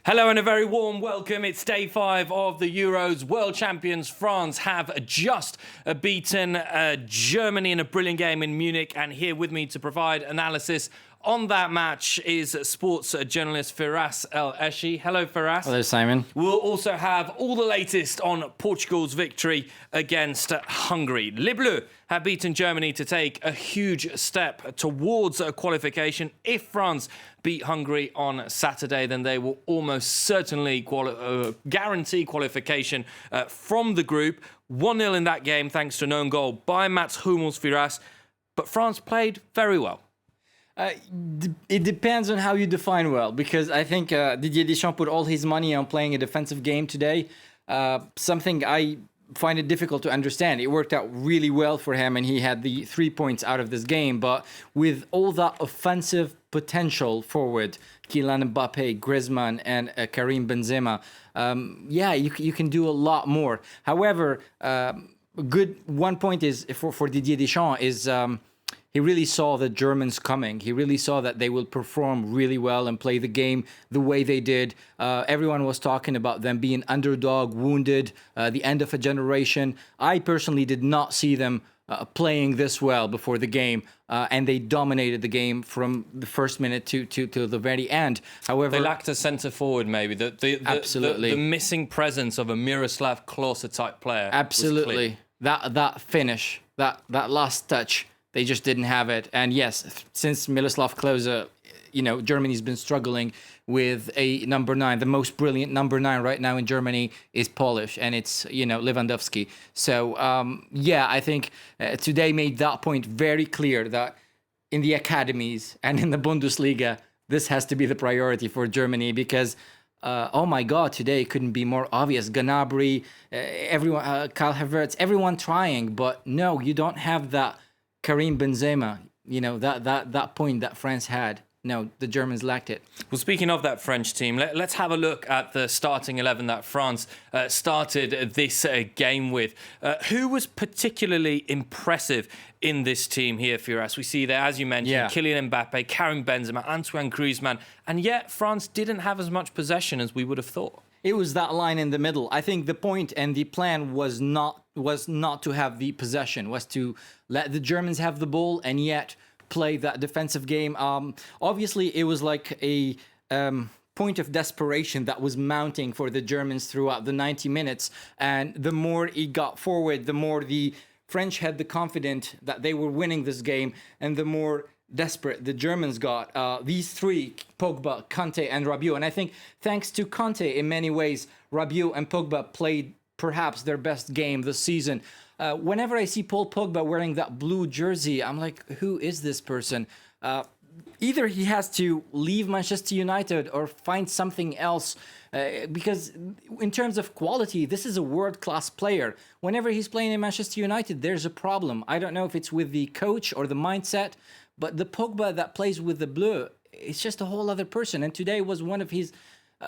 Hello and a very warm welcome. It's day 5 of the Euros. World champions France have just beaten Germany in a brilliant game in Munich. And here with me to provide analysis on that match is sports journalist Firas El Eshi. Hello, Firas. Hello, Simon. We'll also have all the latest on Portugal's victory against Hungary. Les Bleus have beaten Germany to take a huge step towards a qualification. If France beat Hungary on Saturday, then they will almost certainly guarantee qualification from the group. 1-0 in that game, thanks to an own goal by Mats Hummels, Firas. But France played very well. It depends on how you define well, because I think Didier Deschamps put all his money on playing a defensive game today. Something I find it difficult to understand. It worked out really well for him, and he had the 3 points out of this game. But with all that offensive potential forward, Kylian Mbappé, Griezmann, and Karim Benzema, you can do a lot more. However, good 1 point is for Didier Deschamps is. He really saw the Germans coming. He really saw that they will perform really well and play the game the way they did. Everyone was talking about them being underdog, wounded, the end of a generation. I personally did not see them playing this well before the game, and they dominated the game from the first minute to the very end. However, they lacked a centre forward, maybe. Absolutely. The missing presence of a Miroslav Klose type player. Absolutely. That finish, that last touch. They just didn't have it. And yes, since Miroslav Klose, Germany's been struggling with a number 9. The most brilliant number 9 right now in Germany is Polish, and it's, Lewandowski. So, I think today made that point very clear that in the academies and in the Bundesliga, this has to be the priority for Germany because, oh my God, today couldn't be more obvious. Gnabry, everyone, Karl Havertz, everyone trying, but no, you don't have that. Karim Benzema, that point that France had. No, the Germans lacked it. Well, speaking of that French team, let's have a look at the starting 11 that France started this game with. Who was particularly impressive in this team here, Firas? We see there, as you mentioned, Kylian Mbappé, Karim Benzema, Antoine Griezmann, and yet France didn't have as much possession as we would have thought. It was that line in the middle. I think the point and the plan was not to have the possession, was to let the Germans have the ball and yet play that defensive game. Obviously, it was like a point of desperation that was mounting for the Germans throughout the 90 minutes. And the more it got forward, the more the French had the confidence that they were winning this game, and the more desperate the Germans got. These three, Pogba, Kanté, and Rabiot. And I think thanks to Kanté, in many ways, Rabiot and Pogba played perhaps their best game this season. Whenever I see Paul Pogba wearing that blue jersey, I'm like, who is this person? Either he has to leave Manchester United or find something else, because in terms of quality, this is a world-class player. Whenever he's playing in Manchester United, there's a problem. I don't know if it's with the coach or the mindset, but the Pogba that plays with the Bleu, it's just a whole other person. And today was one of his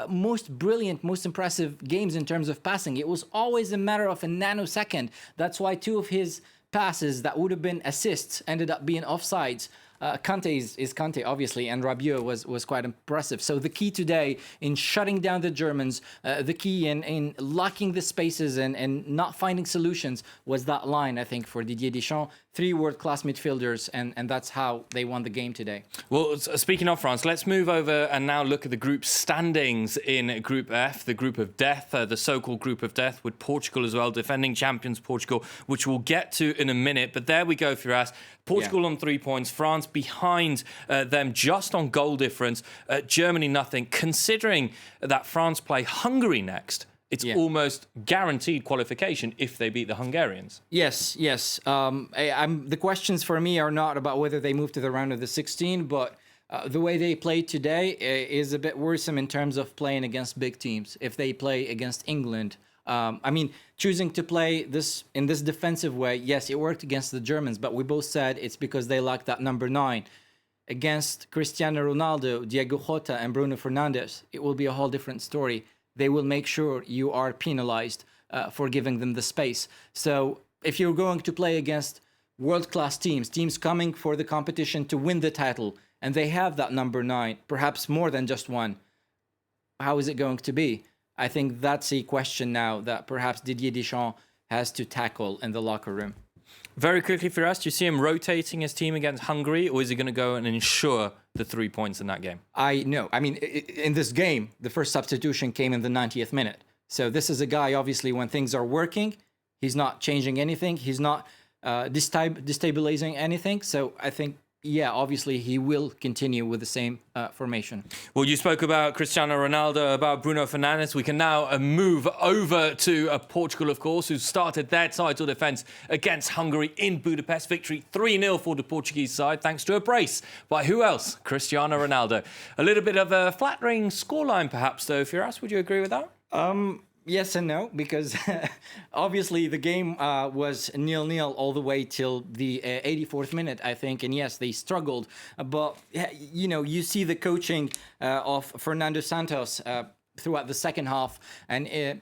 most brilliant, most impressive games in terms of passing. It was always a matter of a nanosecond. That's why 2 of his passes that would have been assists ended up being offsides. Kanté is Kanté, obviously, and Rabiot was quite impressive. So the key today in shutting down the Germans, the key in locking the spaces and not finding solutions was that line, I think, for Didier Deschamps. 3 world-class midfielders, and that's how they won the game today. Well, speaking of France, let's move over and now look at the group standings in Group F, the group of death, the so-called group of death, with Portugal as well, defending champions Portugal, which we'll get to in a minute. But there we go, Firas. Portugal on 3 points, France behind them just on goal difference, Germany nothing. Considering that France play Hungary next, it's almost guaranteed qualification if they beat the Hungarians. Yes. The questions for me are not about whether they move to the round of the 16, but the way they played today is a bit worrisome in terms of playing against big teams. If they play against England, choosing to play this in this defensive way, yes, it worked against the Germans, but we both said it's because they lacked that number 9. Against Cristiano Ronaldo, Diego Jota, and Bruno Fernandes, it will be a whole different story. They will make sure you are penalized for giving them the space. So if you're going to play against world-class teams coming for the competition to win the title, and they have that number 9, perhaps more than just one, how is it going to be? I think that's a question now that perhaps Didier Deschamps has to tackle in the locker room. Very quickly, Firas, do you see him rotating his team against Hungary, or is he going to go and ensure the 3 points in that game? No. I mean, in this game, the first substitution came in the 90th minute. So this is a guy, obviously, when things are working, he's not changing anything. He's not destabilizing anything. So I think, yeah, obviously he will continue with the same formation. Well, you spoke about Cristiano Ronaldo, about Bruno Fernandes. We can now move over to Portugal, of course, who started their title defence against Hungary in Budapest. Victory 3-0 for the Portuguese side, thanks to a brace by who else? Cristiano Ronaldo. A little bit of a flattering scoreline, perhaps, though, Firas. Would you agree with that? Yes and no, because obviously the game was 0-0 all the way till the 84th minute, I think. And yes, they struggled. But, you know, you see the coaching of Fernando Santos throughout the second half. And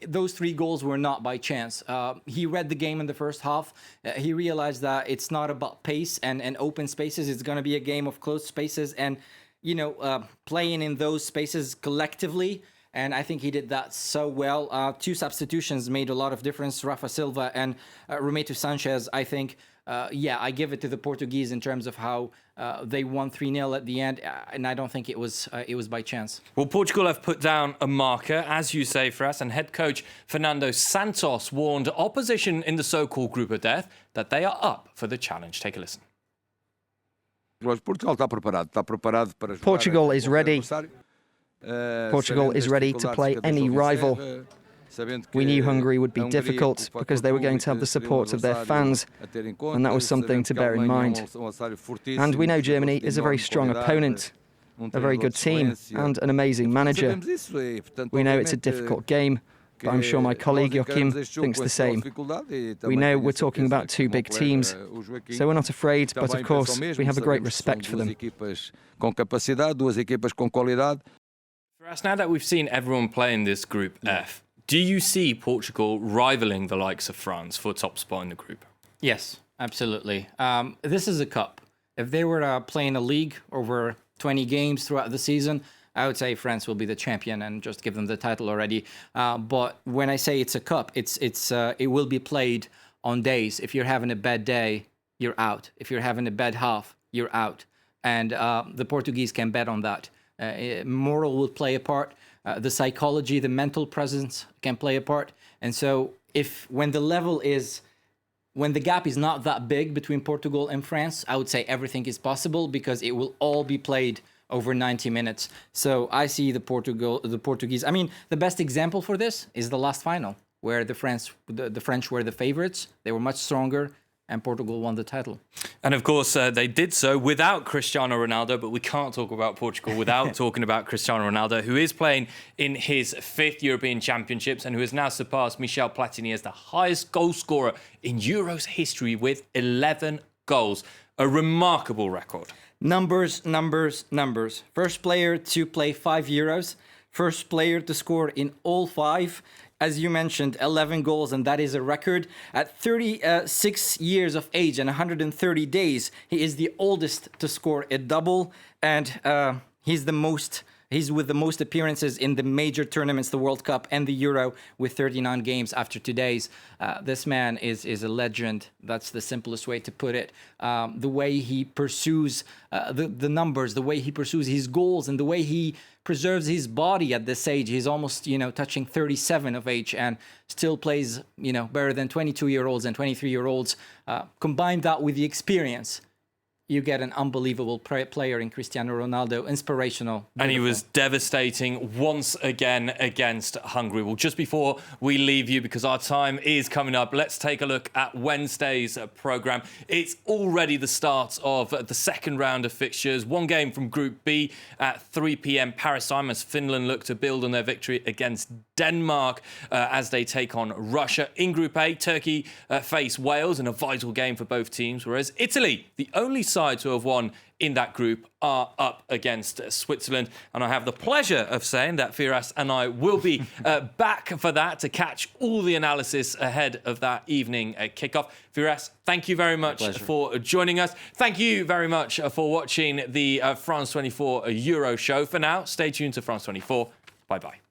those 3 goals were not by chance. He read the game in the first half. He realized that it's not about pace and open spaces. It's going to be a game of closed spaces and, you know, playing in those spaces collectively. And I think he did that so well. 2 substitutions made a lot of difference. Rafa Silva and Renato Sanchez, I think, I give it to the Portuguese in terms of how they won 3-0 at the end. And I don't think it was by chance. Well, Portugal have put down a marker, as you say, for us. And head coach Fernando Santos warned opposition in the so-called group of death that they are up for the challenge. Take a listen. Portugal is ready. Portugal is ready to play any rival. We knew Hungary would be difficult because they were going to have the support of their fans, and that was something to bear in mind. And we know Germany is a very strong opponent, a very good team, and an amazing manager. We know it's a difficult game, but I'm sure my colleague Joachim thinks the same. We know we're talking about 2 big teams, so we're not afraid, but of course we have a great respect for them. For us, now that we've seen everyone play in this Group F, do you see Portugal rivaling the likes of France for top spot in the group? Yes, absolutely. This is a cup. If they were playing a league over 20 games throughout the season, I would say France will be the champion and just give them the title already. But when I say it's a cup, it will be played on days. If you're having a bad day, you're out. If you're having a bad half, you're out. And the Portuguese can bet on that. Moral will play a part. The psychology, the mental presence can play a part. And so when the gap is not that big between Portugal and France, I would say everything is possible because it will all be played over 90 minutes. So I see the Portuguese. I mean, the best example for this is the last final where the French were the favorites. They were much stronger. And Portugal won the title. And of course, they did so without Cristiano Ronaldo, but we can't talk about Portugal without talking about Cristiano Ronaldo, who is playing in his 5th European Championships and who has now surpassed Michel Platini as the highest goal scorer in Euros history with 11 goals. A remarkable record. Numbers, numbers, numbers. First player to play 5 Euros. First player to score in all 5. As you mentioned, 11 goals, and that is a record. At 36 years of age and 130 days, he is the oldest to score a double, and he's with the most appearances in the major tournaments, the World Cup and the Euro, with 39 games after today's. This man is a legend. That's the simplest way to put it. The way he pursues the numbers, the way he pursues his goals, and the way he preserves his body at this age. He's almost, touching 37 of age and still plays, better than 22-year-olds and 23-year-olds. Combine that with the experience, you get an unbelievable player in Cristiano Ronaldo, inspirational. Beautiful. And he was devastating once again against Hungary. Well, just before we leave you, because our time is coming up, let's take a look at Wednesday's programme. It's already the start of the second round of fixtures. One game from Group B at 3 p.m. Paris time as Finland look to build on their victory against Denmark as they take on Russia. In Group A, Turkey face Wales in a vital game for both teams, whereas Italy, the only side to have won in that group, are up against Switzerland. And I have the pleasure of saying that Firas and I will be back for that to catch all the analysis ahead of that evening kickoff. Firas, thank you very much for joining us. Thank you very much for watching the France 24 Euro show. For now, stay tuned to France 24 Bye-bye.